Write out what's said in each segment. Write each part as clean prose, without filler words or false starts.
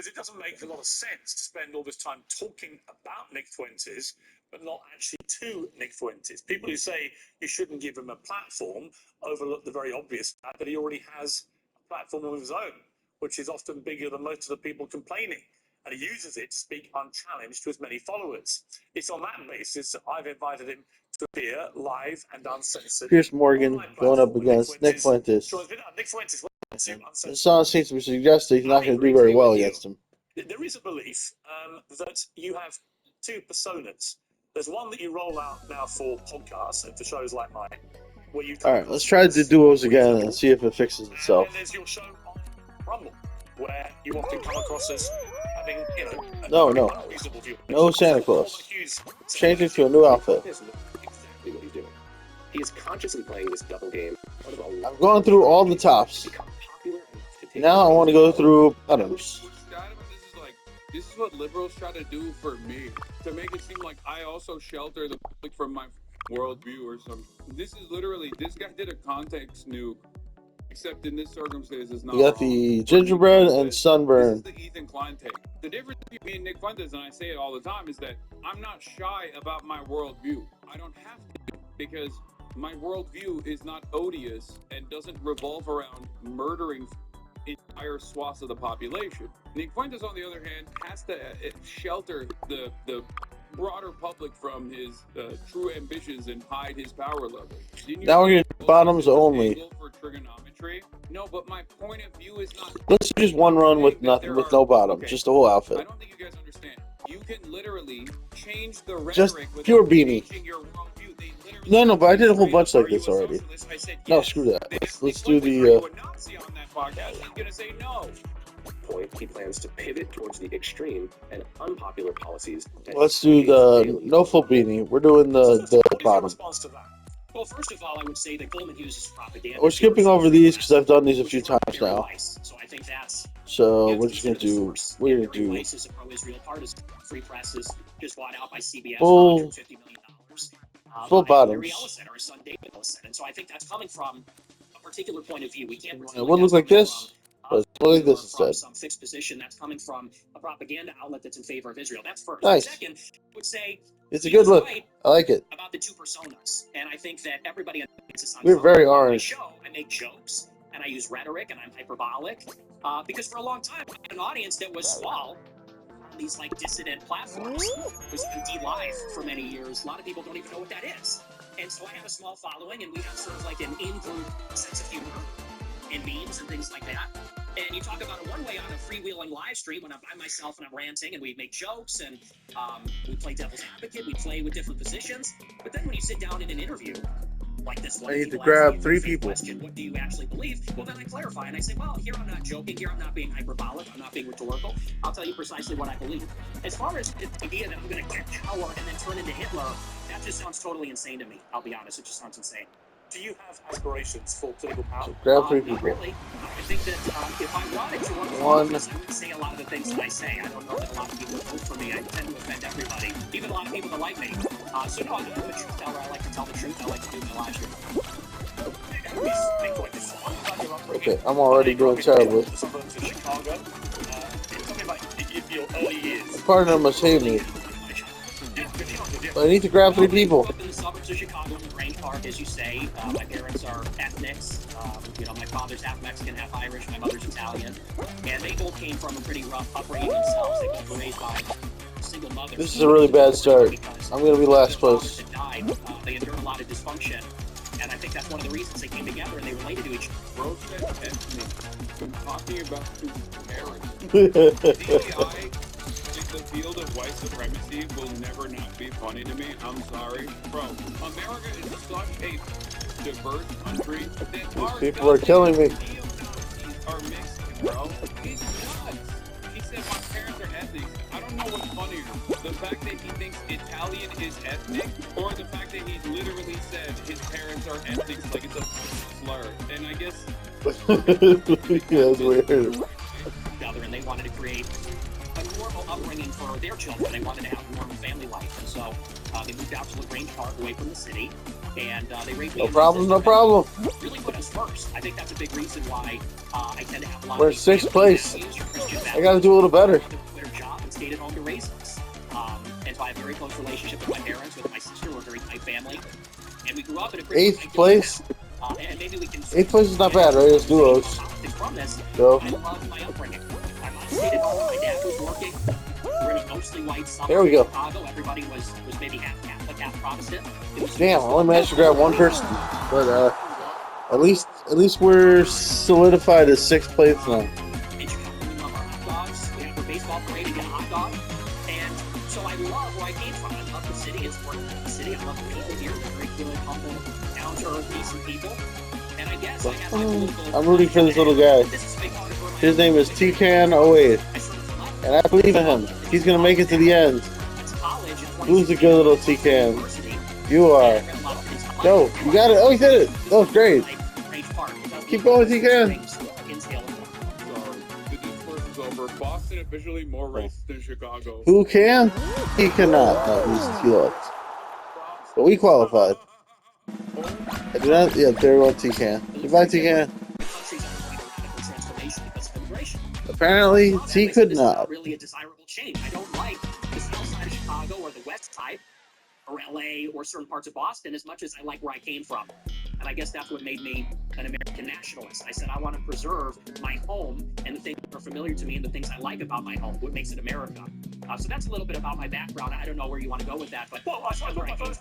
Because it doesn't make a lot of sense to spend all this time talking about Nick Fuentes, but not actually to Nick Fuentes. People who say you shouldn't give him a platform overlook the very obvious fact that he already has a platform of his own, which is often bigger than most of the people complaining. And he uses it to speak unchallenged to his many followers. It's on that basis that I've invited him to appear live and uncensored. Piers Morgan going up against Nick Fuentes. Nick Fuentes. The song seems to be suggesting he's not going to do very well against him. There is a belief that you have two personas. There's one that you roll out now for podcasts and for shows like mine, where you. All right, let's try to do duos again and see if it fixes itself. And then there's your show on Rumble, where you often come across as having, no Santa Claus. Change it to a new outfit. Exactly what he's doing. He is consciously playing this double game. I'm going through all the tops. Now I want to go through others. This is what liberals try to do for me, to make it seem like I also shelter the public from my worldview or something. This is literally, this guy did a context nuke, except in this circumstance is not. You got the gingerbread and sunburn. This is the Ethan Klein take. The difference between me and Nick Fuentes, and I say it all the time, is that I'm not shy about my worldview. I don't have to, because my worldview is not odious and doesn't revolve around murdering entire swaths of the population. Nick Fuentes, on the other hand, has to shelter the broader public from his true ambitions and hide his power level. Now we're getting bottoms only. For trigonometry? No, but my point of view is not. Let's do just one run with nothing, with no bottom, just the whole outfit. I don't think you guys understand. You can literally change the rhetoric just pure beanie. No, but I did a whole bunch like this already. No, screw that. Let's do the. Point, he plans to pivot towards the extreme and unpopular policies. Let's do the no full beanie. We're doing the bottom. Well, first of all, I would say that Goldman uses propaganda. We're skipping over these because I've done these a few times now. So I think that's. So we're just gonna do. We're gonna do. Vice is a pro-Israel partisan. Free Press is just bought out by CBS full, for $150 million. Full bottoms. Larry Ellison, or his son David Ellison, and so I think that's coming from a particular point of view. We can't. It wouldn't look like this. But look at this instead. Some fixed position that's coming from a propaganda outlet that's in favor of Israel. That's first. Nice. Second, I would say it's a good look. Right I like it. about the two personas, and I think that everybody understands this. We're very on orange. Show, I make jokes and I use rhetoric and I'm hyperbolic because for a long time I had an audience that was small on these like dissident platforms. It was MD Live for many years. A lot of people don't even know what that is, and so I have a small following, and we have sort of like an in-group sense of humor and memes and things like that. And you talk about it one way on a freewheeling live stream when I'm by myself and I'm ranting and we make jokes and we play devil's advocate, we play with different positions. But then when you sit down in an interview like this one, I need to grab 3 people. Question, what do you actually believe? Well, then I clarify and I say, well, here I'm not joking, here I'm not being hyperbolic, I'm not being rhetorical. I'll tell you precisely what I believe. As far as the idea that I'm going to get power and then turn into Hitler, that just sounds totally insane to me. I'll be honest, it just sounds insane. Do you have aspirations for political power? So grab 3 people. Really. I think that if I wanted to run for office, I wouldn't say a lot of the things that I say. I don't know that a lot of people would vote for me. I tend to offend everybody, even a lot of people that like me. So no, I'm a truth teller. I like to tell the truth. I like to do my live stream. Okay, I'm already doing terribly. The partner must hate me. I need to grab 3 people. In the suburbs of Chicago, in Grange Park, as you say, my parents are ethnics. My father's half Mexican, half Irish. My mother's Italian, and they both came from a pretty rough upbringing themselves. They both were raised by single mothers. This is a really bad start. I'm going to be last place. They endured a lot of dysfunction, and I think that's one of the reasons they came together and they related to each other. Bro said ethnic. I'm talking about his parents. The field of white supremacy will never not be funny to me. I'm sorry. Bro, America is such a diverse country that people are killing me. Are mixed, bro. He's nuts. He said my parents are ethnic. I don't know what's funnier. The fact that he thinks Italian is ethnic, or the fact that he literally said his parents are ethnic like it's a slur. And I guess yeah, that's weird. And they wanted to create a normal upbringing for their children. They wanted to have a normal family life, and so they moved out to LaGrange Park, away from the city, and they raised me. No and my problem, sister, no problem. and really put us first. I think that's a big reason why I tend to have a lot We're of sixth place. I I gotta do a little better. Their job and stayed at home to raise us. And so I have a very close relationship with my parents, with my sister. We're a very tight family, and we grew up in a pretty Eighth place. and maybe we can. Eighth place is not bad, right? It's duos. From this, So I love my upbringing. My mom stayed at home. My dad was working. We're in a mostly white suburb There we go. of Chicago. Everybody was maybe half Catholic, half Protestant. It was damn, I only managed to grab one person, but at least we're solidified as sixth place now. In Chicago, we love our hot dogs. We have a baseball parade and get a hot dog. And so I love where I came from. I love the city. It's working in the city. I love the people here. They're very good, humble, down-to-earth, decent people. And I guess I have my political... I'm rooting for this little guy. This is a big part of where my His name is TCan08, and I believe in him. He's gonna make it to the end. Who's the good little TCan? You are. No, you got it. Oh, he did it. That was great. Keep going, TCan. So, the discourse is over. Boston officially more racist than Chicago. Who can? He cannot. No, he left. But we qualified. I do not. Yeah, there we go, TCan. Goodbye, TCan. Apparently, T could not. Really a desirable change. I don't like the south side of Chicago or the west side or LA or certain parts of Boston as much as I like where I came from. And I guess that's what made me an American nationalist. I said I want to preserve my home and the things that are familiar to me and the things I like about my home, what makes it America. So that's a little bit about my background. I don't know where you want to go with that, but Well, my first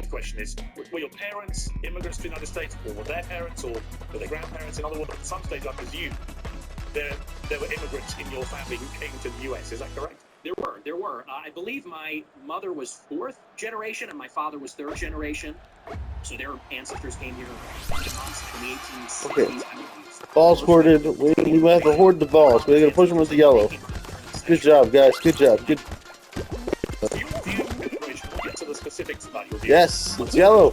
question is, were your parents immigrants to the United States, or were their parents, or were their grandparents? In other words, at some stage, I presume, there were immigrants in your family who came to the US, is that correct? There were. I believe my mother was fourth generation and my father was third generation. So their ancestors came here in the 1860s. Okay. Balls hoarded. We have to hoard the balls. We're gonna push them with the yellow. Good job, guys. Good job. Good. View immigration, we'll get to the specifics about your view. Yes, it's yellow.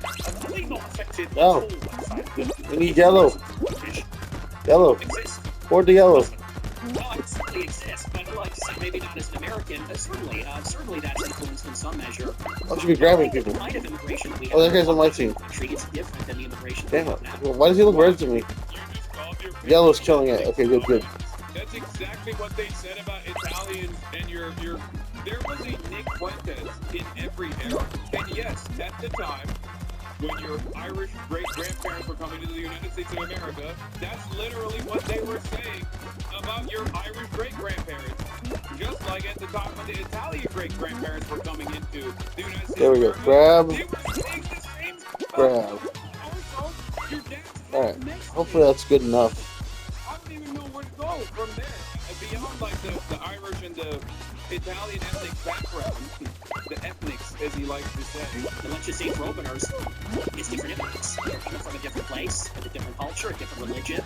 Are they not affected No. at all by the fact that We need yellow. British Yellow. exist? Hoard the yellow. Well, it certainly exists, but like I said, maybe not as an American, but certainly that's influenced in some measure. I should be grabbing people. The kind of immigration that we Oh, that have guy's on my in team. the country is different than the immigration we Damn have it. now. Why does he look red to me? You just called your Yellow's killing it. Okay, good, good. That's exactly what they said about Italians and your. There was a Nick Fuentes in every era, and yes, at the time when your Irish great-grandparents were coming to the United States of America, that's literally what they were saying about your Irish great-grandparents. Just like at the time when the Italian great-grandparents were coming into the United States There we go. of America, Grab. they were saying the same stuff. Grab. Also, your dad's Alright. Mexican. Hopefully that's good enough. I don't even know where to go from there. Beyond like the Irish and the Italian ethnic background, the ethnics, as he likes to say. And let's just say Robiners, it's different immigrants. They're coming from a different place, with a different culture, a different religion.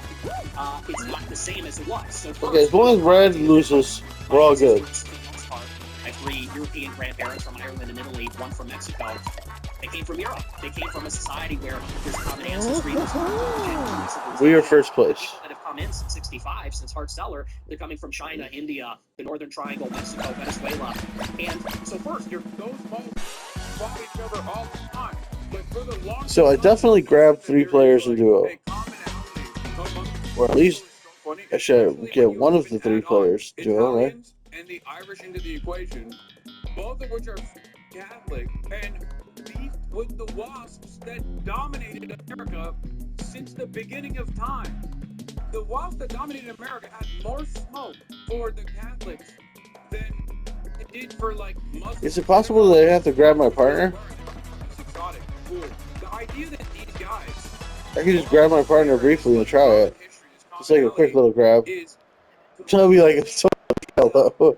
It's not the same as it was. So Okay, as long as red loses, we're all good. I have 3 European grandparents from Ireland and Italy, 1 from Mexico. They came from Europe. They came from a society where there's common ancestry. We are first place. People that have come in since 65, since Hart Cellar, they're coming from China, India, the Northern Triangle, Mexico, Venezuela. And so first, Those both fought each other all the time. But for the long So I definitely grabbed 3 players in duo. a commonality among Or at least I should get one of the 3 players duo, right? Italians and the Irish into the equation, both of which are Catholic, and beef with the WASPs that dominated America since the beginning of time. The WASPs that dominated America had more smoke for the Catholics than it did for like Muslims. Is it possible that I have to grab my partner? It's exotic, cool. The idea that these guys I could just grab my partner briefly and try it. Just like a quick little grab. is Tell me like it's so yellow. bullshit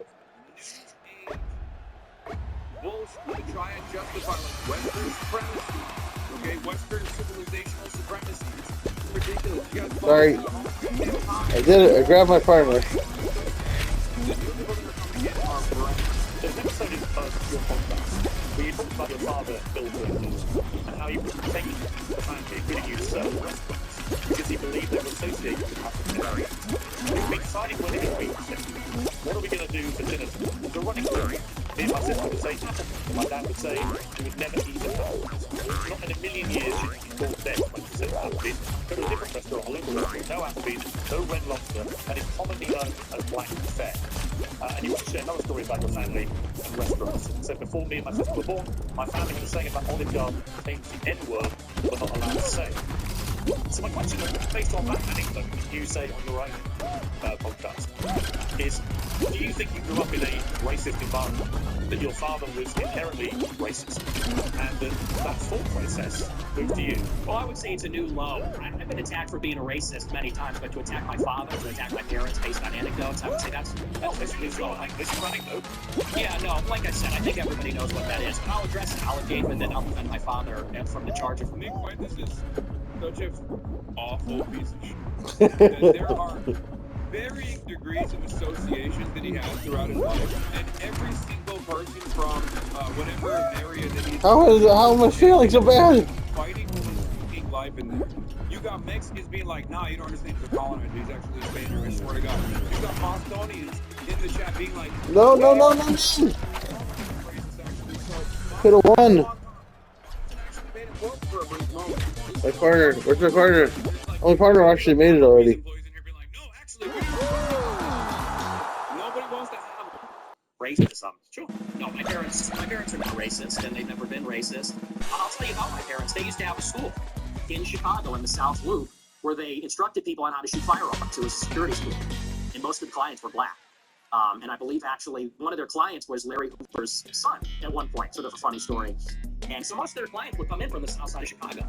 to try and justify like Western supremacy. Okay, Western civilizational supremacy. It's ridiculous. You guys Sorry. I did it. I grabbed my partner. There's an episode in your podcast where you talked about your father, Bill Clinton, and how you protected the family, giving you certain restaurants because he believed they were associated with African Americans. It's been decided whether you agree with him. running through. Me and my sister would say apple. My dad would say you would never eat an apple. Not in a million years should you be called dead when you said Applebee's. Go to a different restaurant, local restaurant, no Applebee's, no Red Lobster, and it's commonly known as Black Fare. And you want to share another story about your family and restaurants. So before me and my sister were born, my family had a saying about Olive Garden things the N-word were not allowed to say. So my question, based on that anecdote that you say on your own podcast, is do you think you grew up in a racist environment, that your father was inherently racist, and that thought process moved to you? Well, I would say it's a new low. I've been attacked for being a racist many times, but to attack my father, to attack my parents based on anecdotes, I would say that's a new low. This is anecdote. Yeah, no, like I said, I think everybody knows what that is. But I'll address it. I'll engage with it. I'll defend my father from the charge of Nick Fuentes is such an awful piece of shit. That there are varying degrees of associations that he has throughout his life, and every single person from whatever area that he's How am I feeling so bad? fighting for his fucking life, and you got Mexicans being like, nah, you don't understand, he's a colonizer, he's actually a Spaniard, I swear to God. You got Bostonians in the chat being like, No. Could have won. My partner. Where's my partner? Oh, my partner actually made it already. Nobody wants to have racism. Sure. No, my parents are not racist, and they've never been racist. I'll tell you about my parents. They used to have a school in Chicago in the South Loop where they instructed people on how to shoot firearms. It was a security school, and most of the clients were black. And I believe actually one of their clients was Larry Hoover's son at one point, sort of a funny story. And so most of their clients would come in from the south side of Chicago.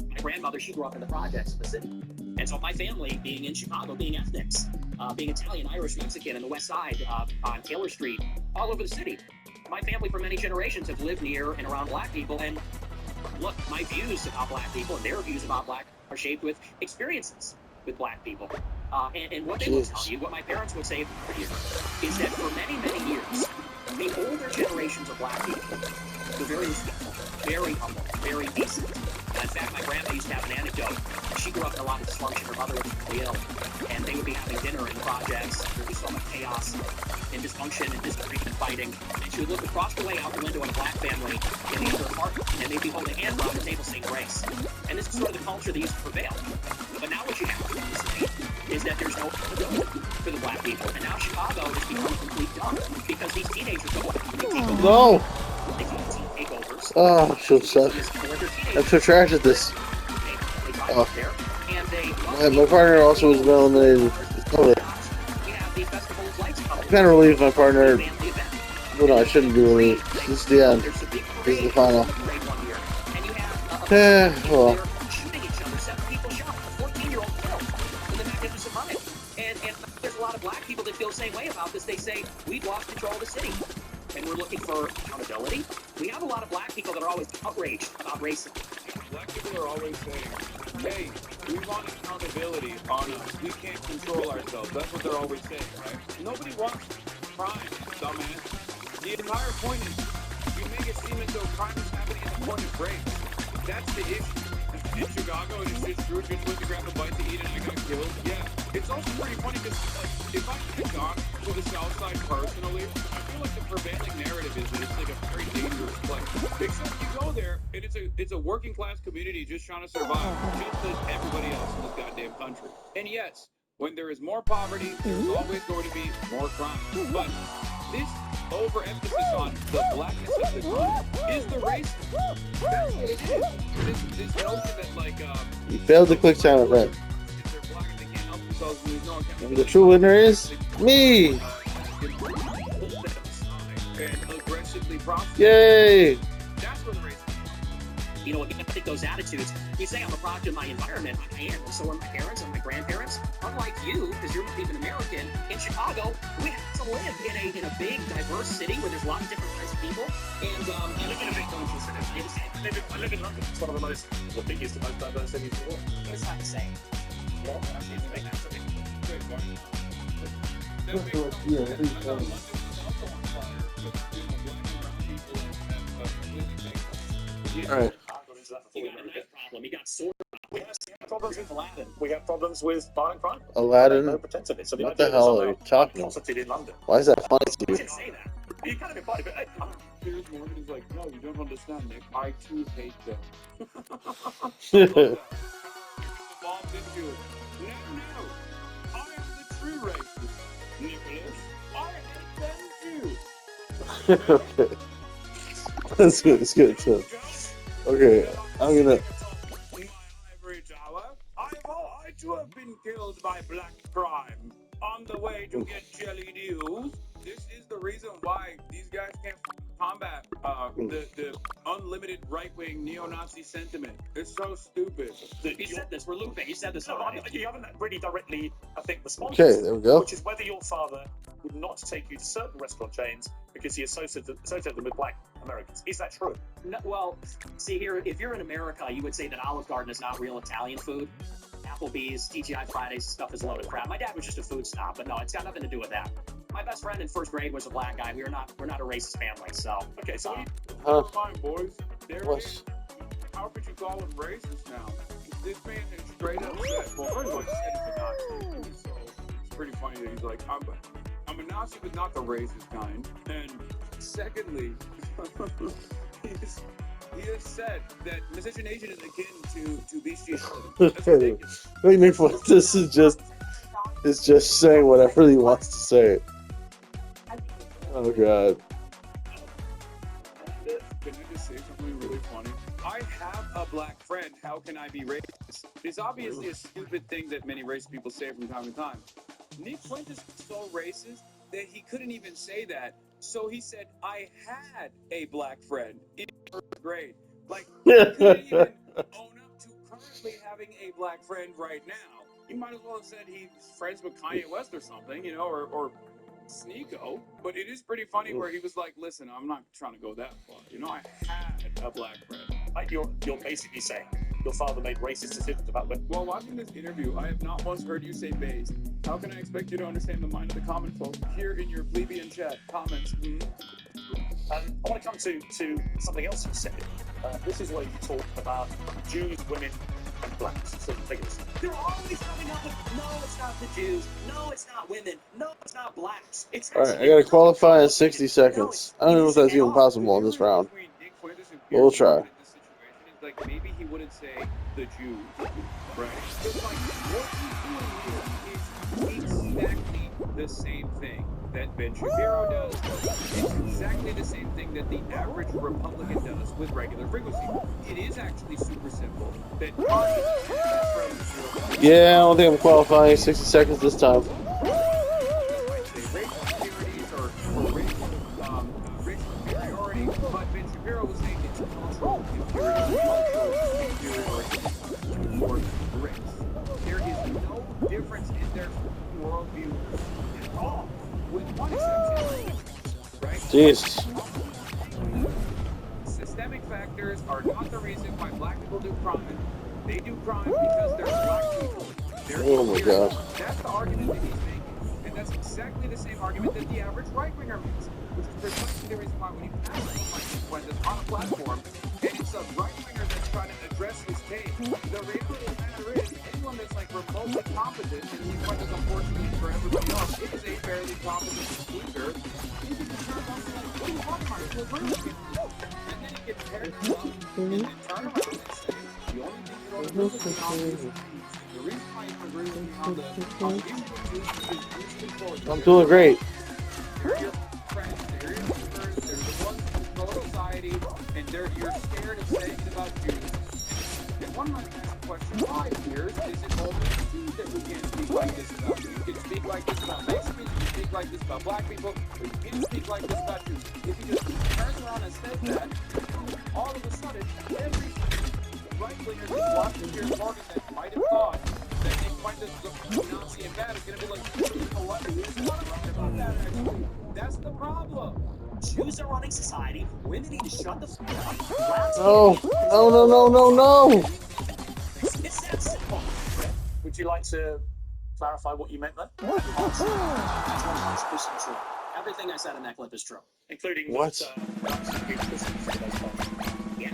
My grandmother, she grew up in the projects of the city. And so my family, being in Chicago, being ethnics, being Italian, Irish, Mexican, in the west side, on Taylor Street, all over the city. My family for many generations have lived near and around black people. And look, my views about black people and their views about black are shaped with experiences with black people. And what they will tell you, what my parents would say for you, is that for many, many years, the older generations of black people were very respectful, very humble, very decent. In fact, my grandma used to have an anecdote. She grew up in a lot of dysfunction. Her mother was really ill, and they would be having dinner in the projects. There would be so much chaos and dysfunction and disagreement and fighting. And she would look across the way out the window at a black family in the other apartment, and they'd be holding hands around the table saying grace. And this is sort of the culture that used to prevail. But now what you have is that there's no accountability for the black people. And now Chicago has become a complete dump because these teenagers go out and take over. No. They do takeovers. Oh, she'll suck. I'm so trash at this. Oh. My partner also was eliminated. Totally. I'm kind of relieved my partner. Well, no, I shouldn't be relieved. This is the end. This is the final. Yeah, well. There's a lot of black people that feel the same way about this. They say, we've lost control of the city, and we're looking for accountability. We have a lot of black people that are always outraged about racism. Black people are always saying, hey, we want accountability on us. We can't control ourselves. That's what they're always saying, right? Nobody wants crime, dumbass. The entire point is, you make it seem as though crime is happening at the point of race. That's the issue. In Chicago, and it's just true, just went to grab a bite to eat and I got killed. Yeah. It's also pretty funny because, like, if I had gone to the South Side personally, I feel like the prevailing narrative is that it's like a very dangerous place. Except you go there, and it's a working class community just trying to survive, just as everybody else in this goddamn country. And yes, when there is more poverty, there's always going to be more crime. But this overemphasis on the blackness of the crime is the race. That's what it is. This notion that, like, You failed to click sound effect. And the true winner is me. Yay! That's where the race. You know, I think those attitudes. You say I'm a product of my environment. I am. And so are my parents and my grandparents. Unlike you, because you're Native American, in Chicago, we have to live in a big, diverse city where there's lots of different kinds of people. And I live in a big country city. I live in London. It's one of the biggest and most diverse cities in the world. But it's not the same. Well, that's the thing. All right. You got a knife problem. You got sword. We have problems with Aladdin. We have problems with violent crime. Aladdin? No pretense of it. So What the hell are you talking about? Closeted in London. Why is that funny to You you? should say that. You kind of implied it, but Piers Morgan is like, no, you don't understand, Nick. I too hate them. Evolved into it. No, I am the true racist, Nicholas. I hate them too. Okay. That's good. It's good. So, okay, I'm gonna. My ivory tower. I too have been killed by black crime on the way to get jelly deals. This is the reason why these guys can't combat the unlimited right-wing neo-Nazi sentiment. It's so stupid. He said this. We're looping. He said this no, already. you haven't really directly, I think, responded. Okay, there we go. Which is whether your father would not take you to certain restaurant chains because he associated them with black Americans. Is that true? No, well, see here, if you're in America, you would say that Olive Garden is not real Italian food. Applebee's, TGI Fridays stuff is loaded crap. My dad was just a food snob, but no, it's got nothing to do with that. My best friend in first grade was a black guy. We're not a racist family, so Okay, so Huh? Fine, boys. There it What? is. How could you call him racist now? This man is straight up said, well, first of all, he said he's a Nazi. So it's pretty funny that he's like, I'm a Nazi, but not the racist kind. And secondly, he has said that miscegenation is akin to bestiality. That's ridiculous. Wait, Nick, what? This is just saying whatever he wants to say. Oh god. Can I just say something really funny? I have a black friend. How can I be racist? It's obviously a stupid thing that many racist people say from time to time. Nick Fuentes was so racist that he couldn't even say that. So he said, I had a black friend in first grade. Like, he couldn't even own up to currently having a black friend right now. He might as well have said he's friends with Kanye West or something, you know, or Sneeko. But it is pretty funny where he was like, listen, I'm not trying to go that far. You know, I had a black friend. like you're basically saying your father made racist decisions about women. While watching this interview, I have not once heard you say based. How can I expect you to understand the mind of the common folk? Here in your plebeian chat, comments. I want to come to something else you said. This is where you talk about Jews, women, and blacks. So take a listen. they're always coming up with, no, it's not the Jews. No, it's not women. No, it's not blacks. It's Alright, I gotta qualify in 60 seconds. I don't know if that's even possible in this round. Between Nick Fuentes and We'll Pierce try. Morgan in this situation is like maybe he wouldn't say the Jews, right? But like what he's doing here is exactly the same thing that Ben Shapiro does. It's exactly the same thing that the average Republican does with regular frequency. It is actually super simple. That Yeah, I don't think I'm qualifying 60 seconds this time. racial disparities or racial inferiority, but Ben Shapiro was saying it's cultural inferiority towards race. There is no difference in their worldview at all, with one exception, right? Jeez. Systemic factors are not the reason why black people do crime. They do crime because they're black people. They're Oh my inferior. God. That's the argument that he's making. And that's exactly the same argument that the average right-winger makes, which is precisely the reason why when you ask someone like Nick on a platform, and it's a right-winger that's trying to address his case, the reality of the matter is anyone that's like remotely competent, and Nick Fuentes, unfortunately for everybody else, is a fairly competent speaker, you can turn around and be like, what are you talking about? It's liberalism. And then he gets paired up, and then turn around and say, the only thing you don't agree with me on is the reason why you agree with me on the issue of Jews is Jews control. I'm doing great. They're your friends, they're your neighbors, they're the ones who control society, and you're scared of saying it about Jews. And one might ask the question, why, Piers, is it only Jews that we can't speak like this about? You can speak like this about Mexicans, you can speak like this about black people, but you can't speak like this about Jews. If you just turn around and said that, all of a sudden, every right-winger that's watching Piers Morgan that might have thought that Nick Fuentes is a Nazi and bad is going to be like, you know what? Here's what I'm right about that, actually. That's the problem. Jews are running society. Women need to shut the fuck up. Blacks No, no, no, no, no, no. It's that simple. Would you like to clarify what you meant there? That's 100% true. Everything I said in that clip is true. Including What? that, blacks should be imprisoned for the most part. Yeah.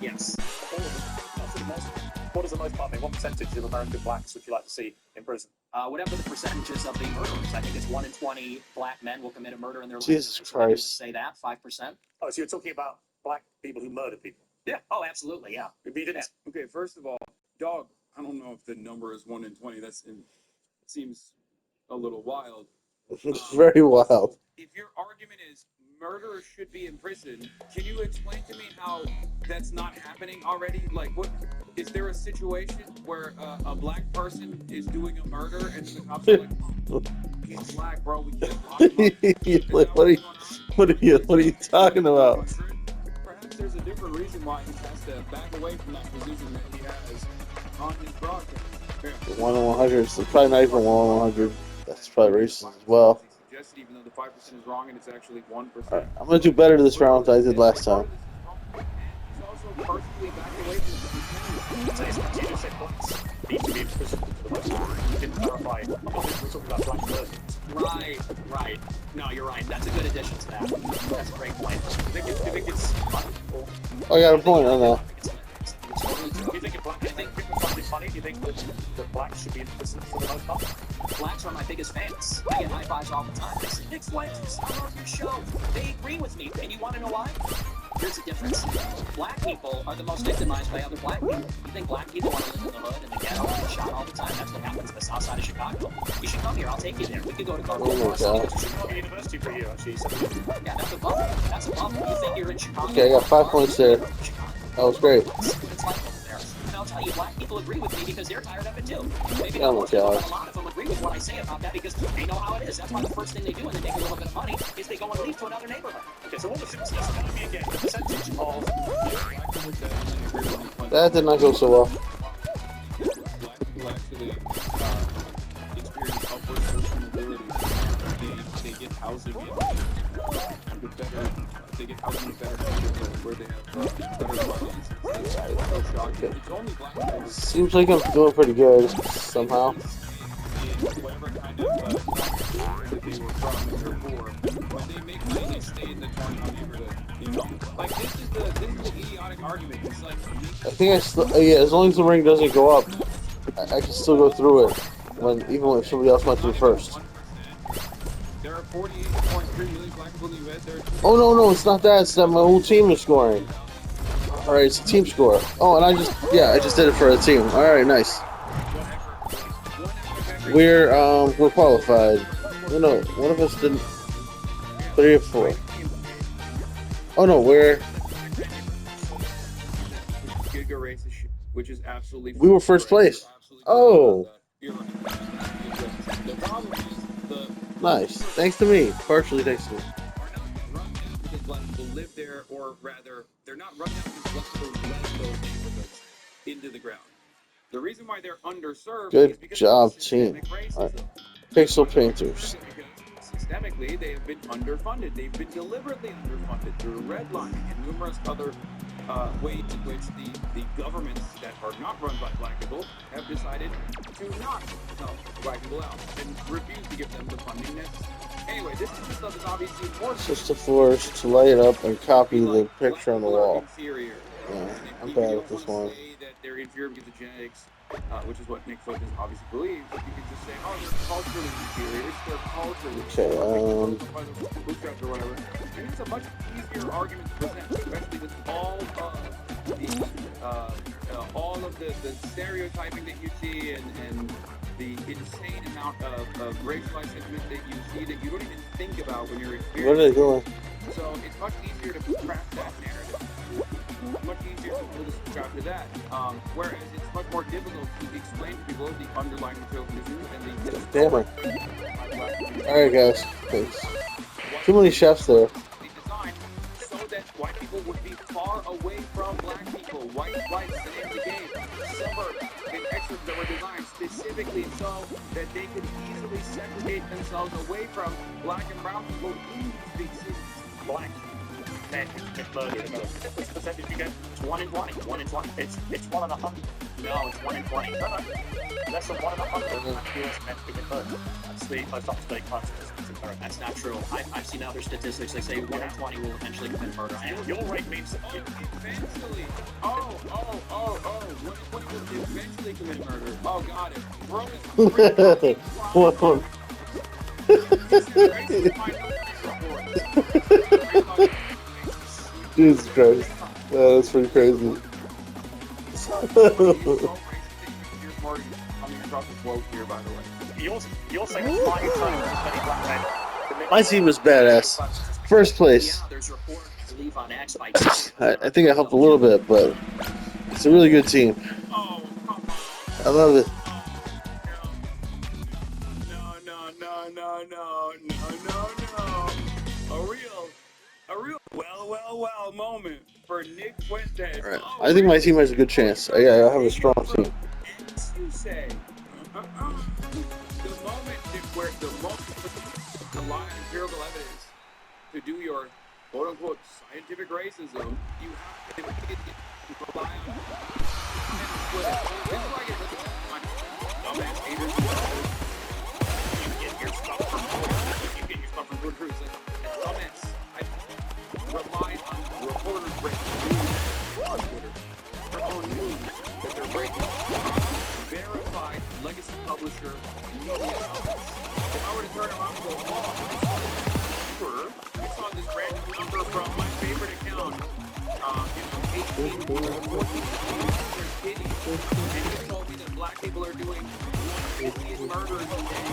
Yes. All of them. Not for the most part. What is the most part? I mean, what percentage of American blacks would you like to see in prison? whatever the percentages of the murderers. I think it's 1 in 20 black men will commit a murder in their Jesus lifetime. So maybe Christ. we'll say that 5%. Oh, so you're talking about black people who murder people? Yeah. Oh, absolutely. Yeah. If you didn't, Okay, first of all, dog, I don't know if the number is 1 in 20. It seems a little wild. It's very wild. If your argument is murderers should be in prison, can you explain to me how that's not happening already? Like, what is there a situation where a black person is doing a murder and the cops are like, he's black, bro, we can't lock him up? Is Like, that what are what's going on? you talking about? Perhaps there's a different reason why he has to back away from that position that he has on his broadcast. Yeah. 1 in 100. So probably not even 1 in 100. That's probably racist as well. Suggested, even though the 5% is wrong and it's actually 1%. Alright, I'm gonna do better this round than I did last time. He's also personally backed away from the I'd say it's what you just said, blacks need to be in prison for the most part. You didn't clarify. Obviously, we're talking about black persons. Right. No, you're right. That's a good addition to that. That's a great point. Do you think it's funny? Or I got a point on that. do you think people find it funny? Do you think that blacks should be in prison for the most part? Blacks are my biggest fans. I get high fives all the time. They say, Nick Fuentes, I love your show. They agree with me. And you want to know why? Here's the difference. Black people are the most victimized by other black people. You think black people want to live in the hood and the ghetto and get shot all the time? That's what happens in the south side of Chicago. You should come here. I'll take you there. We could go to Garfield Oh my God. Chicago University for a year, actually. So, Yeah, that's a bubble. That's a bubble. You think you're in Chicago? Okay, I got 5 points there. Chicago. That was great. It's like over there. And I'll tell you, black people agree with me because they're tired of it too. Maybe Oh not my most people, God. but a lot of them agree with what I say about that because they know how it is. That's why the first thing they do when they make a little bit of money is they go and leave to another neighborhood. okay, so what was it? So that's going to be again the percentage of. That did not go so well. Black people actually experience upward social mobility. They get housing in better. They get housing in better neighborhoods where they have better bodies. It's so shocking. It's only black people Seems like I'm doing pretty good somehow. in whatever kind of that they were from, if they're poor. When they make money, they stay in the downtown neighborhood. You know, like this is the idiotic argument. It's like I think I still, yeah, as long as the ring doesn't go up, I can still go through it. Even if somebody else went through first. 1%. There are 48.3 million black people in the U.S. There are Oh no, it's not that. It's that my whole team is scoring. All right, it's a team score. Oh, and I just did it for a team. All right, nice. We're qualified. No, one of us didn't. 3 or 4. Oh no, we're Giga racist shit, which is absolutely. We were first correct. place. You're absolutely Oh. correct about that. You're right. The problem is the nice. Thanks to me. Partially thanks to me. are not run down because black people live there, or rather, they're not run down because black people let those neighborhoods into the ground. The reason why they're underserved Good is because job, of systemic team. racism. All right. Pixel Painters. Because systemically, they have been underfunded. They've been deliberately underfunded through redlining and numerous other ways in which the governments that are not run by black people have decided to not help black people out and refuse to give them the funding necessary. Anyway, this is the stuff that's obviously important. Just to force to light it up and copy the Like, black picture on the people are wall. inferior. Yeah, And I'm if bad you with don't this wanna one. say that they're inferior because of genetics, which is what Nick Fuentes obviously believes, you can just say, oh, they're culturally inferior. It's their culture. Okay, By the bootstraps or whatever. And it's a much easier argument to present, especially with all of the stereotyping that you see and the insane amount of racialized sentiment that you see that you don't even think about when you're experiencing. What are they doing? So it's much easier to craft that narrative. Much easier for people to subscribe to that. Whereas it's much more difficult to explain to people the underlying material conditions and the Damn it. All right, guys. Thanks. Too many chefs there. Designed so that white people would be far away from black people. White, the name of the game. Suburbs and extras that were designed specifically so that they could easily segregate themselves away from black and brown people in these big cities. Black men who commit murder. What's the percentage you get? It's 1 in 20. 1 in 20. It's 1 in 100. No, it's 1 in 20. No, no. Less than 1 in 100 US men commit murder. That's the most up-to-date crime statistics in America. That's not true. I've seen other statistics. They say 1 in 20 will eventually commit murder. Your rate means that Eventually. Oh. 1 in 20 will eventually commit murder. Oh, got it. Bro is Well, Jesus Christ. That's pretty crazy. you're saying 5 times as many black men commit My team is badass. First place. Yeah, there's reports, I believe, on X by I think I helped a little bit, but it's a really good team. Oh, come on. I love it. No. A real well moment for Nick Fuentes. All right. I think my team has a good chance. I have a strong team. You say the moment where the line empirical evidence to do your quote unquote scientific racism, you have to rely on. This is why I get dumbass haters. You get your stuff from Twitter. Cruz. Dumbass. I rely on reporters breaking news on Twitter. Their own news that they're breaking. Verified legacy publisher media outlets. If I were to turn around and go, I saw this random number from my favorite account, 18 to 14 and he told me that black people are doing 50 murders a day.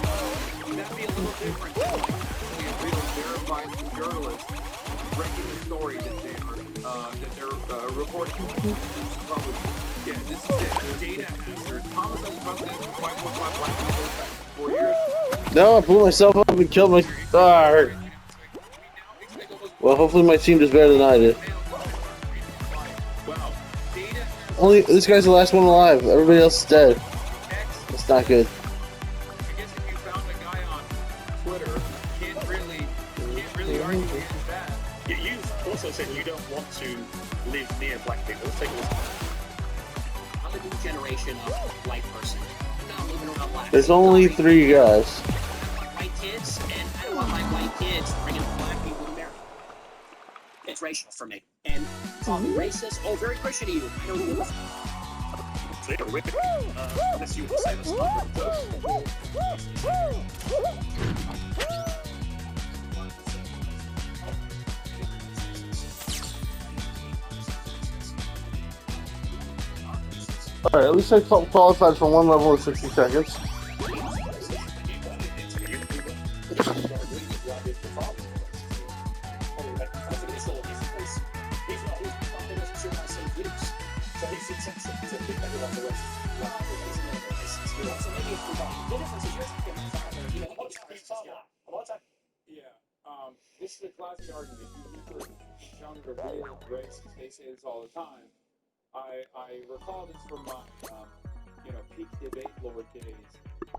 That'd be a little different than actually a real verified journalist breaking the story that they're reporting. Probably. Yeah, this is it. Data hazard. Thomas has busted 5.5 black people in 4 years. No, I blew myself up and killed my star. Well, hopefully my team does better than I did. Only this guy's the last one alive. Everybody else is dead. That's not good. I guess if you found a guy on Twitter, can't really argue against that. You've also said you don't want to live near black people. Let's take a listen. I'm a new generation of white person. I'm not moving around black. There's only 3 guys. I want white kids, and I don't want my white kids bringing black people to America. It's racial for me. And call me racist. Oh, very Christian of you. I don't give a Unless you want to say this. Alright, at least I qualified for 1 level in 60 seconds. This is a classic argument. You encounter real racists. They say this all the time. I recall this from my, peak debate lord days,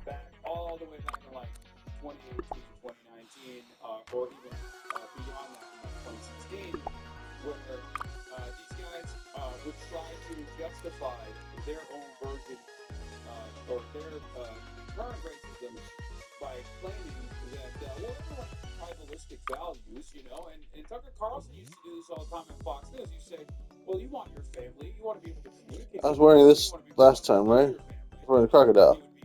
back all the way back in like 2018, 2019, or even beyond that, in 2016, where these guys would try to justify their own version or their current racism by claiming that, everyone has tribalistic values, and Tucker Carlson used to do this all the time at Fox News. You say, well, you want your family, you want to be able to communicate. I was wearing this last time, right? Wearing a crocodile. You would be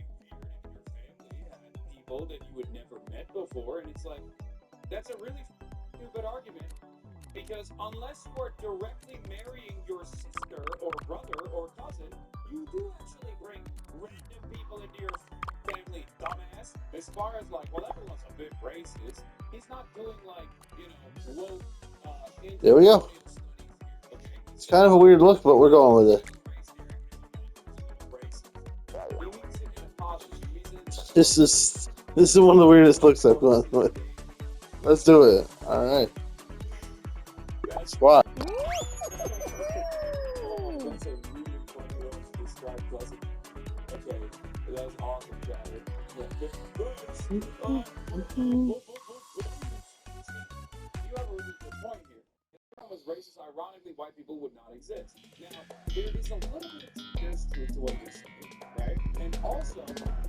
feared in your family, and people that you had never met before, and it's like, that's a really stupid argument, because unless you are directly marrying your sister or brother or cousin, you do actually bring random people into your family, dumbass. As far as like, well, everyone's a bit racist, he's not doing like, woke, there we go. It's kind of a weird look, but we're going with it. This is one of the weirdest looks I've gone with. Let's do it. All right. Squat. That's a really funny way to describe Pleasant. Okay, that was awesome, Chad. You have a really good point here. The problem races, ironically, white people would not exist. Now, there is a little bit there's truth to what you're saying, right? And also,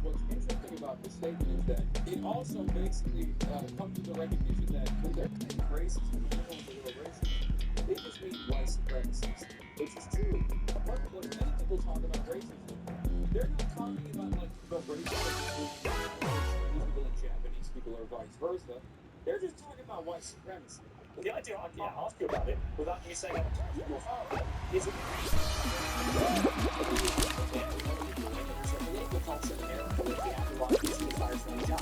what's interesting about this statement is that it also basically comes to the recognition that when they're saying racist, when they're going to the racist, they just mean white supremacists, which is true. But when many people talk about racism, they're not talking about like the racism Chinese people and Japanese people or vice versa. They're just talking about white supremacy. The idea I can ask you about it without you saying I'm talking your father is it There's a political culture in America where if you have a lot of these people fired from the job.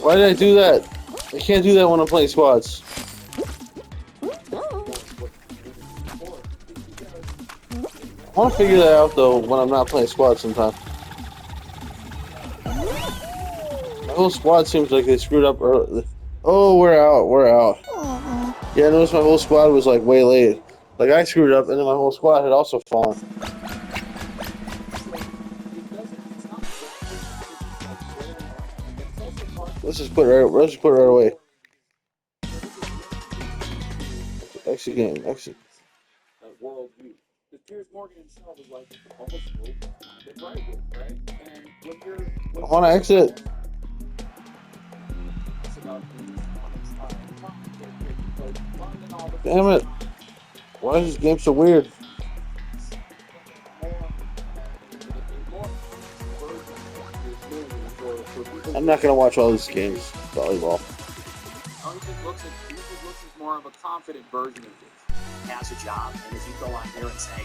Why did I do that? I can't do that when I'm playing squads. I want to figure that out though when I'm not playing squads sometimes. My whole squad seems like they screwed up early. Oh, we're out. We're out. Yeah, I noticed my whole squad was like way late. Like I screwed up, and then my whole squad had also fallen. Let's just put it right away. Exit game. Exit. Worldview. Because Piers Morgan himself is like almost the right with, right? And when you're I want to exit. it's about Damn it. Why is this game so weird? I'm not gonna watch all these games. Volleyball. He looks at more of a confident version of this. Has a job, and if you go on there and say,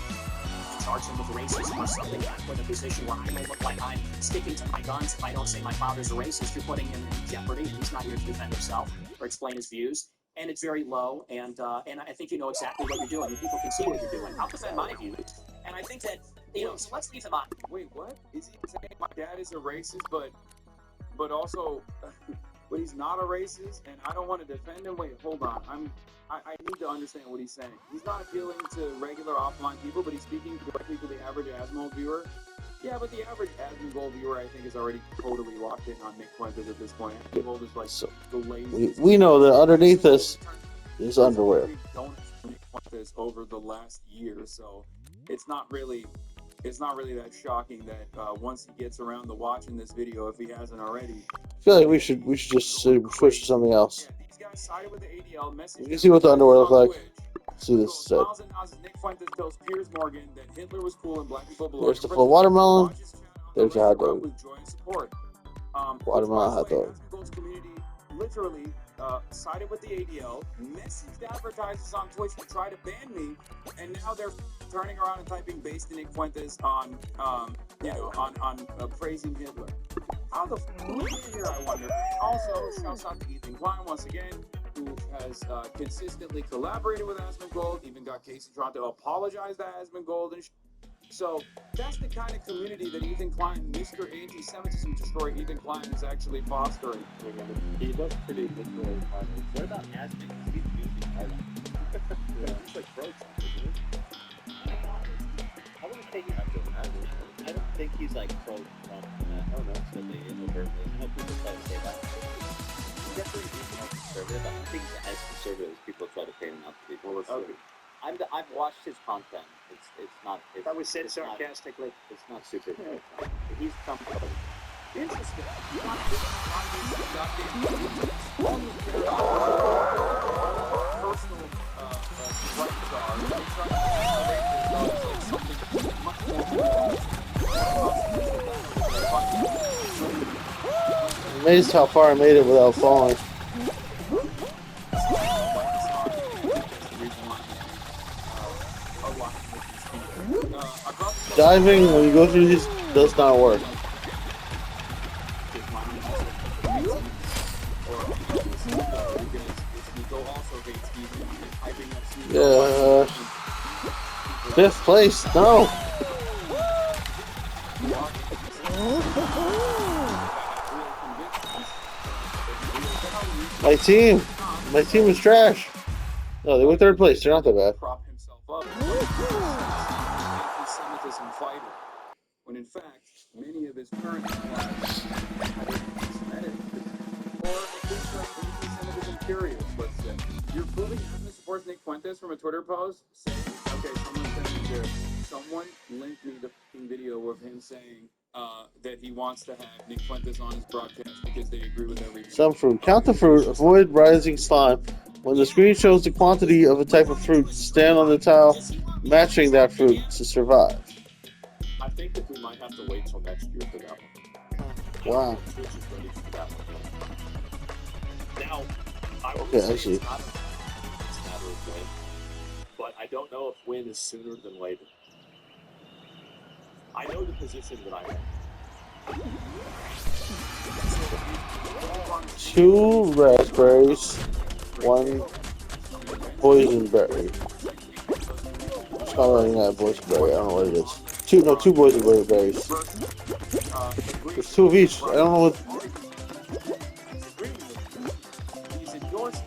charge him with racism or something, I put in a position where I don't look like I'm sticking to my guns. If I don't say my father's a racist, you're putting him in jeopardy, and he's not here to defend himself or explain his views. And it's very low, and I think you know exactly what you're doing. And people can see what you're doing. I'll defend my views, and I think that so let's leave him on. Wait, what? Is he saying my dad is a racist, but also, but he's not a racist, and I don't want to defend him? Wait, hold on. I need to understand what he's saying. He's not appealing to regular offline people, but he's speaking directly to the average Asmongold viewer. Yeah, but the average Asmongold viewer, I think, is already totally locked in on Nick Fuentes at this point. Asmongold is like So, the laziest. we know that underneath this is underwear. Don't Nick Fuentes over the last year, so it's not really that shocking that once he gets around to watching this video, if he hasn't already. I feel like we should just switch to something else. Yeah, these guys sided with the ADL. Message. You can see what the underwear look like. See this set. Miles and Nas, Nick Fuentes tells Piers Morgan that Hitler was cool and black people belong. There's the full watermelon. Watch his channel, There's the hot dog. with joy and support. Watermelon hot dog. Asmongold's community literally sided with the ADL, messaged advertisers on Twitch to try to ban me, and now they're turning around and typing based in Nick Fuentes on praising Hitler. How the f*** here, I wonder. Also, shouts out to Ethan Klein once again, who has consistently collaborated with Asmongold, even got Casey Toronto to apologize to Asmongold. So that's the kind of community that Ethan Klein, Mr. Anti-Semitism Destroyer Ethan Klein, is actually fostering. He looks pretty literally harmless. What about Asmon? He's usually hard on. He's like broke something, I wouldn't say I don't think he's like pro-Trump. I don't know. So they overtly. I know people try to say that. He's definitely more conservative. I don't think he's as conservative as people try to paint him out to be. Well, okay. I've watched his content. It's not. That was said it's not- sarcastically. It's not super. He's comfortable. Interesting. Amazed how far I made it without falling. Diving when you go through these does not work. or because Nico also hates Easy and hyping up Sneeko. Yeah. Fifth place? No. My team is trash. No, they were third place. They're not that bad. Prop himself up. Anti-Semitism fighter. When in fact, many of his current allies are anti-Semitic, or at least are anti-Semitism curious, let's say. You're proving Admin supports Nick Fuentes from a Twitter post saying, okay, someone linked me the video of him saying that he wants to have Nick Fuentes on his broadcast because they agree with everything. Some fruit. Count the fruit. Avoid rising slime. When the screen shows the quantity of a type of fruit, stand on the tile matching that fruit to survive. I think that we might have to wait till next year for that one. Wow. Twitch is ready for that one. Now, I would Okay, say I see. it's not a matter of when, but I don't know if when is sooner than later. I know the position that I'm in. 2 raspberries, 1 boysenberry. It's not really not boysenberry. I don't know what it is. 2 boysenberry berries. There's 2 of each. I don't know what. He's endorsed.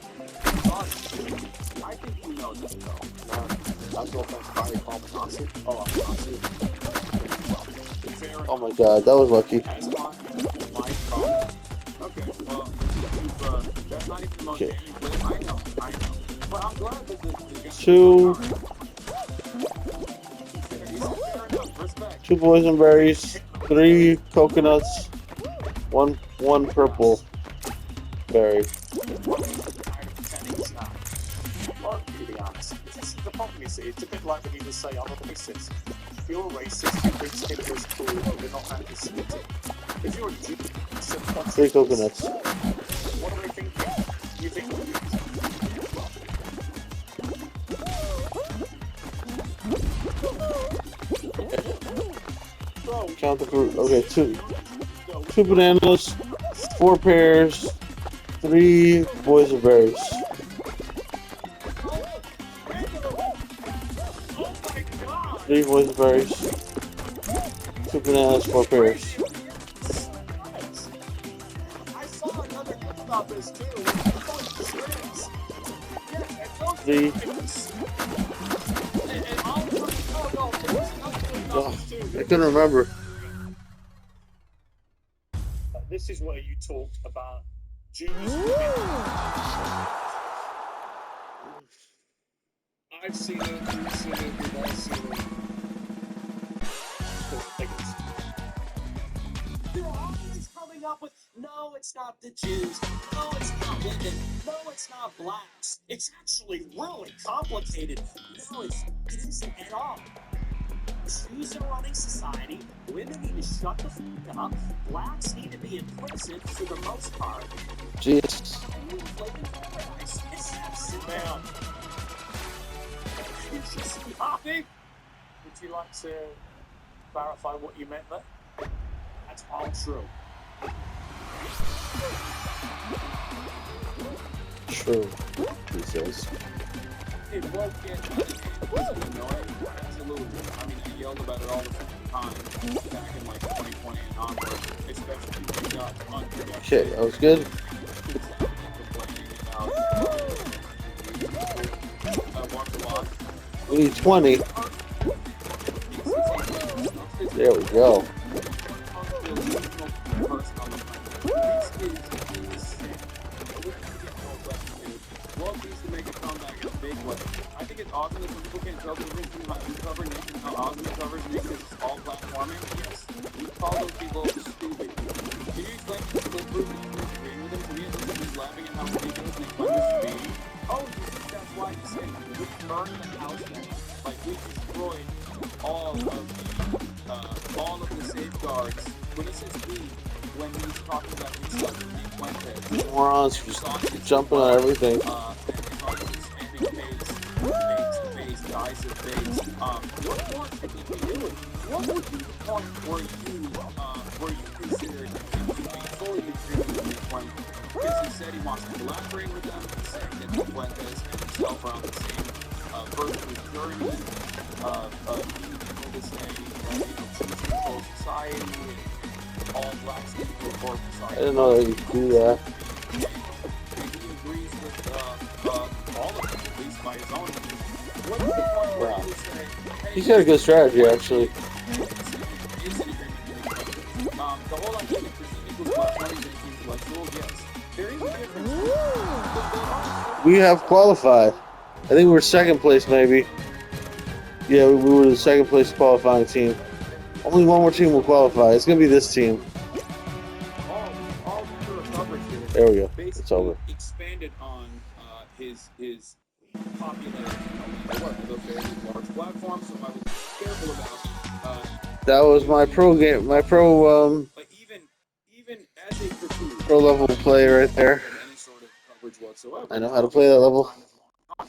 I think he knows it though. That's what that's probably called Nazi. Oh, Nazi. Oh my god, that was lucky. As my okay, well, that's not even the most Okay. damning clip. I know. But I'm glad that the guy... 2 Fair enough, respect. 2 boysenberries, 3 coconuts, 1 purple berry. Well, to be honest, the problem is, it's a bit like when you just say, I'm a racist. If you're a racist, you think Skinner's cool, but you're not anti-Semitic. If you're a Jew, 3 coconuts. what do they think? You think Count the fruit. Okay, 2 bananas, 4 pears, 3 boysenberries. Three boysenberries, 2 bananas, 4 pears. I saw another thing about this too. 3. Oh, I couldn't remember. This is where you talk about Jews. I've seen it, you've seen it, we've all seen it. They're always coming up with, no, it's not the Jews, no, it's not women, no, it's not blacks. It's actually really complicated. No, it isn't at all. Jews are running society, women need to shut the f*** up, blacks need to be in prison for the most part. Jesus. It's that simple. Now, Steve, would you like to clarify what you meant there? That's all true. True, he says. It was annoying, absolutely. I mean, I yelled about it all the time back in like 2020 and onward, especially when we got unproductive. Shit, that was good. We need 20. There we go. I think it's awesome that some people can't tell the difference between how you cover Nick and how Osmond covers Nick because it's all platforming. Yes, we call those people stupid. Can you explain to the clip group that you agree with him? To me, it's just laughing at how ridiculous Nick Fuentes is being. Oh, you think that's why he's saying we burned the house down? Like we destroyed all of the safeguards. When he says we, when he's talking about himself and Nick Fuentes. Morons just jumping on everything. What more should he be doing? What would be the point where you consider him to be fully agreeing with Nick Fuentes? because he said he wants to collaborate with them, saying that Fuentes and himself are on the same virtual journey being able to say that, peace equals society and all blacks equal for I society. didn't know that you could do that. And he agrees with all of them, at least by his own opinion. What is the point where he would say, hey, He's got a good strategy, actually. the whole idea that perceived equals plus one is intellectual, yes. There is a difference. We have qualified. I think we were second place, maybe. Yeah, we were the second place qualifying team. Only one more team will qualify. It's gonna be this team. All the coverage here There we go. It's basically over. expanded on his popularity on the very large platform, so I was careful about That was my pro game, my pro but even as a critique, pro level play right there. any sort of coverage whatsoever. I know how to play that level. I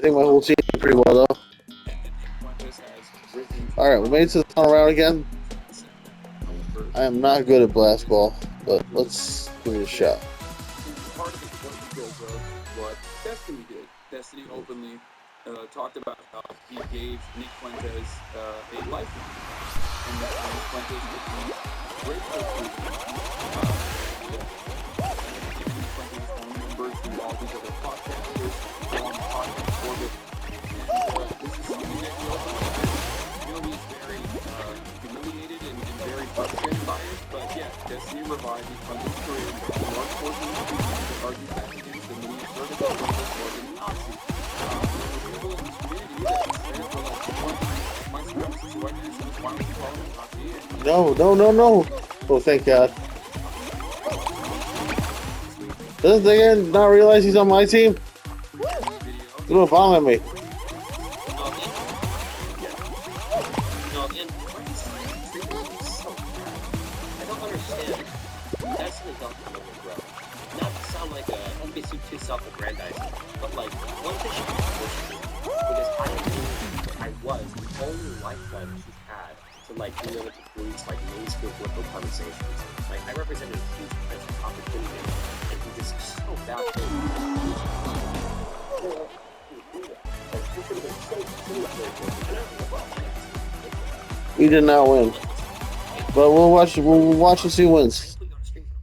think my whole team did pretty well though. All right, we made it to the final round again. I am not good at blast ball, but let's give it a shot. Part of it was because of what Destiny did. Destiny openly talked about how he gave Nick Fuentes a lifeline, and that Nick Fuentes would be grateful to giving Nick Fuentes phone numbers to all these other podcasters on the podcast orbit. And this is something that he openly said. He's very humiliated and very frustrated by it, but yeah, Destiny revived his Fuentes' career. The large portion of the people that argued back against him when he asserted that Fuentes was a Nazi. People in this community that straight up were like, white supremacists, white nationalists, why don't you call him a Nazi? No. Oh, thank God. Doesn't the guy not realize he's on my team? Threw a bomb at me. I don't understand. Destiny's not coming to grow. Not to sound like a NBC too self-aggrandizing, but like one thing should be pushing because I knew I was the only lifeline she's had to like be able to boost like mainstream political conversations. Like I represented a huge potential opportunity, and he just so bad. We did not win, but we'll watch. We'll watch and see who wins.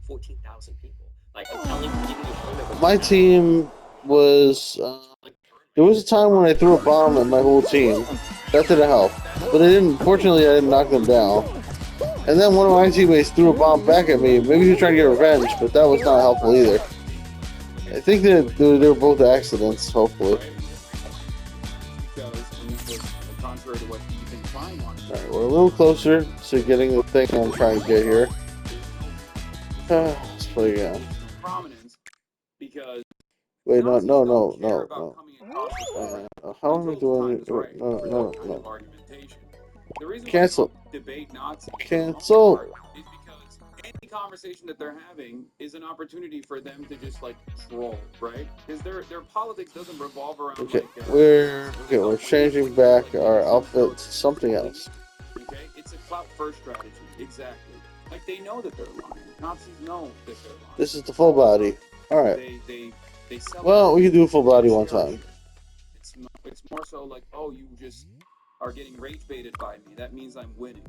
14,000 people. Like I'm telling you, giving you phone numbers. My team was. There was a time when I threw a bomb at my whole team. That didn't help, but it didn't. Fortunately, I didn't knock them down. And then one of my teammates threw a bomb back at me. Maybe he was trying to get revenge, but that was not helpful either. I think that they were both accidents. Hopefully. Contrary to what you've been trying on. All right, we're a little closer to getting the thing I'm trying to get here. Let's play again. Prominence because Wait, no. How am I until doing? the time is right. No. Argumentation. The reason Cancel. why debate Nazis Cancel. is because any conversation that they're having is an opportunity for them to just like troll, right? Because their politics doesn't revolve around Okay, like we're changing back our outfit to something else. Okay, it's a clout first strategy. Exactly. Like they know that they're lying. Nazis know that they're lying. This is the full body. All right. They sell. Well, we can do a full body one time. It's more so like, oh, you just are getting rage baited by me. That means I'm winning.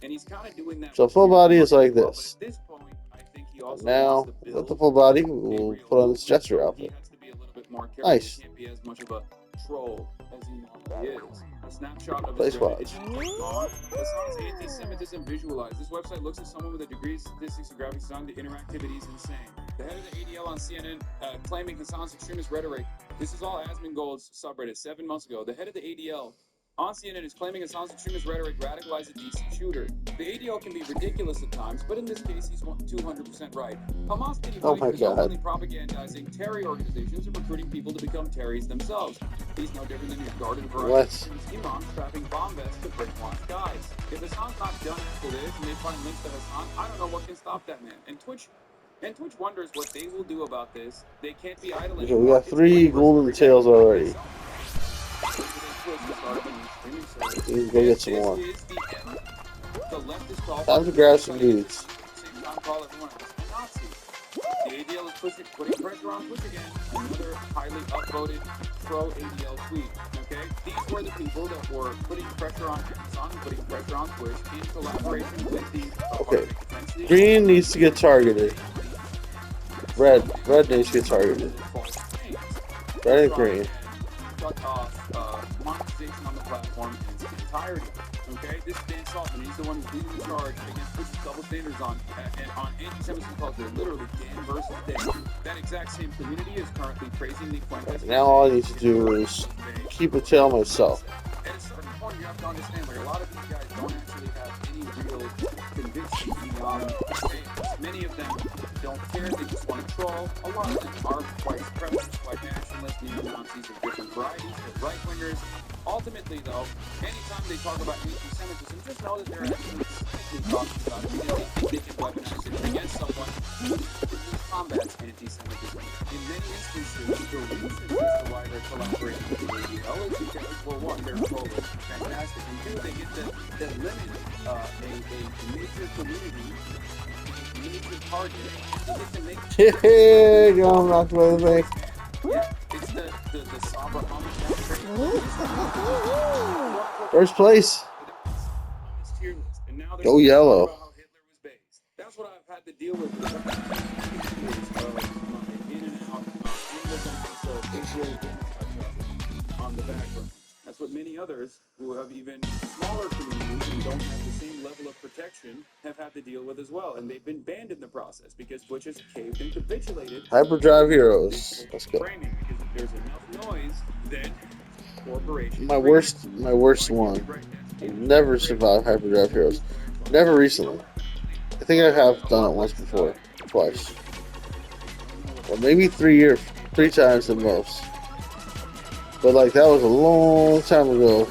And he's kind of doing that. So full body is like this. But at this point, I think he also Now, wants to build with the full body, we'll put on this gesture outfit. He has to be a little bit more careful. Nice. He can't be as much of a troll as he normally is. A snapshot of Place his watch. it's gone. Hassan's anti-Semitism visualized. This website looks at someone with a degree of statistics and graphic design. The interactivity is insane. The head of the ADL on CNN claiming Hassan's extremist rhetoric. This is all Asmongold's subreddit 7 months ago. The head of the ADL on CNN is claiming Hassan's extremist rhetoric radicalized a DC shooter. The ADL can be ridiculous at times, but in this case, he's 200% right. Hamas didn't Oh my is openly God. propagandizing terror organizations and recruiting people to become terrorists themselves. He's no different than your garden variety What? imams strapping bomb vests to brainwash guys. If Hassan's not done after this and they find links to Hassan, I don't know what can stop that man. And Twitch wonders what they will do about this. They can't be idle Okay, anymore. we got 3 golden tails already. We need to go get some more. Time to grab some dudes. The ADL was putting pressure on Twitch again. Another highly upvoted pro ADL tweet. Okay, these were the people that were putting pressure on Amazon, putting pressure on Twitch in collaboration with the. Okay. Green needs to get targeted. Red needs to get targeted. Red and green. Cut off monetization on the platform in its entirety. Okay, this is Dan Saltman. He's the one who's leading the charge against Twitch's double standards on anti-Semitism culture. Literally, Dan versus Dan. That exact same community is currently praising Nick Fuentes. Now all I need to do is keep a tail myself. At a certain point, you have to understand, like, a lot of these guys don't actually have any real conviction beyond fans. Many of them don't care, they just want to troll. A lot of them are white supremacists, white nationalists, neo-Nazis of different varieties, they're right-wingers. Ultimately, though, anytime they talk about anti-Semitism, just know that they're actually cynically talking about it because they think they can weaponize it against someone who combats anti-Semitism. In many instances, the reason as to why they're collaborating with the ADL is because, well, one, they're trolling, fantastic, and two, they get to limit a major community, a major target, so they can make Hey, going back to the thing. yeah, it's the Sabra homage. First place. And now they're Go yellow. talking about how Hitler was based. That's what I've had to deal with for the past 6 years of my in and out on the background. That's what many others who have even smaller communities and don't have the same level of protection have had to deal with as well. And they've been banned in the process because Twitch has caved and capitulated. Hyperdrive Heroes. Let's go. Framing, because if there's enough noise, then corporations. My worst one. I've never survived Hyperdrive Heroes. Never recently. I think I have done it once before. Twice. Or maybe 3 times at most. But like that was a long time ago.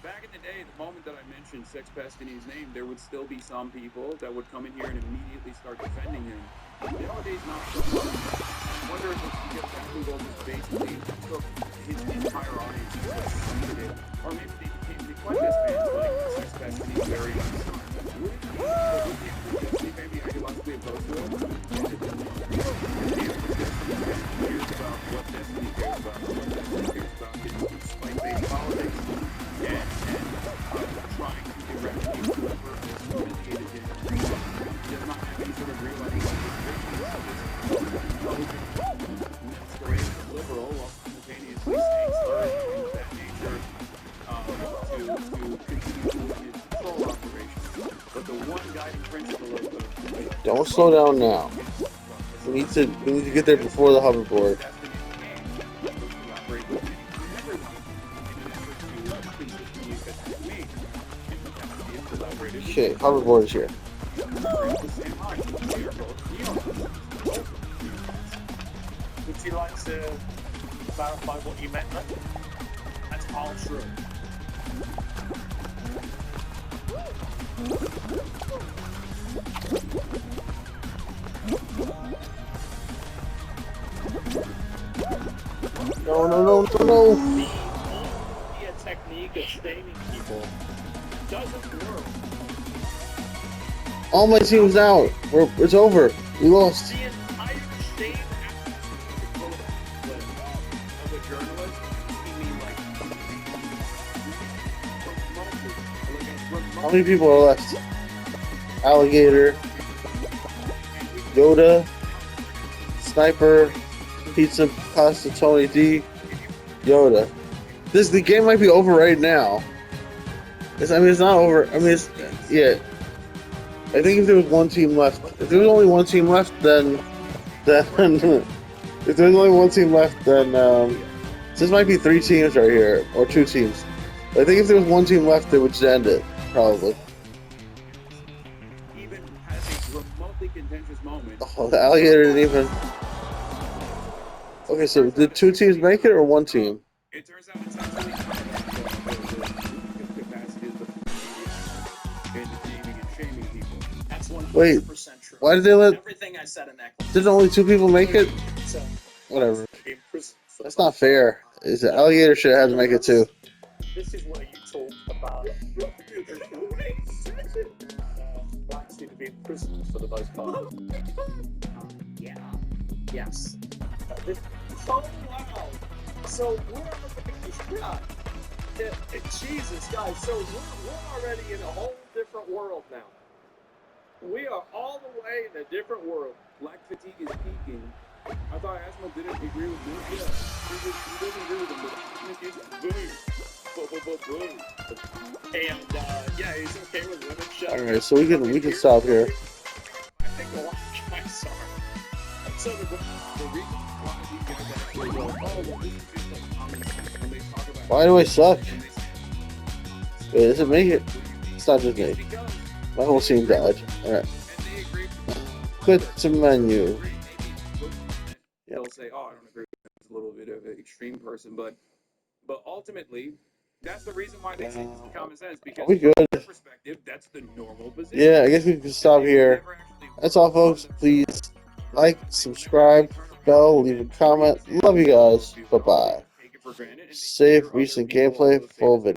Back in the day, the moment that I mentioned Sex Pestini's name, there would still be some people that would come in here and immediately start defending him. Nowadays, not so much. I wonder if it's because that Google just basically took his entire audience and just deleted it. Or maybe they became Nick Fuentes fans like Sex Pestini very young. Would it be that they maybe ideologically opposed to him? Cares about what Destiny cares about, what Destiny cares about is spike-based politics and trying to eradicate whoever has humiliated him. He does not have any sort of real masquerade as liberal while simultaneously saying slurs and things of that nature to continue his control operation. But the one guiding principle of Don't slow down now. We need to get there before the hoverboard. Okay, hoverboard is here. Would you like to clarify what you meant there? That's all true. No. The media technique of shaming people doesn't work. All my team's out. It's over. We lost. The entire state of a journalist, you mean like How many people are left? Alligator, Yoda, Sniper, Pizza Pasta Tony D, Yoda. The game might be over right now. It's not over. Yeah. I think if there was one team left, if there was only one team left, then if there's only one team left, then this might be 3 teams right here or 2 teams. But I think if there was one team left, they would just end it probably. even has a remotely contentious moment. Oh, the alligator didn't even. Okay, so did 2 teams make it or 1 team? It turns out it's actually the capacity of the media in naming and shaming people. That's 100% Wait, true. why did they let? Everything I said in that clip. Did only 2 people make it? so Whatever. in prison for That's not fair. Is the alligator should have had to make it too. This is where you talk about blacks need to be in prison for the most part. Yeah. Yes. Oh wow! So we're yeah. Jesus, guys. So we're already in a whole different world now. We are all the way in a different world. Black fatigue is peaking. I thought Asmo didn't agree with me. Yeah, he doesn't agree with him, but boom. And yeah, he's okay with women shut. Alright, so we can stop here. I think a lot of guys are. And so the reason why these guys actually go, oh, well, this is just like comedy when they talk about Why do I suck? when they say, Wait, does it make it? It's not just me. because My whole scene died. Alright. and they agree. Quit to menu. They'll say, "Oh, I don't agree with him. He's a little bit of an extreme person," but ultimately, that's the reason why they say this is common sense because we from good? their perspective, that's the normal position. Yeah, I guess we can stop They here. never actually That's all, folks. Please like, subscribe, bell, leave a comment. Love you guys. Bye bye. take it for granted, and they Safe, hear other recent people gameplay, also say full the same video.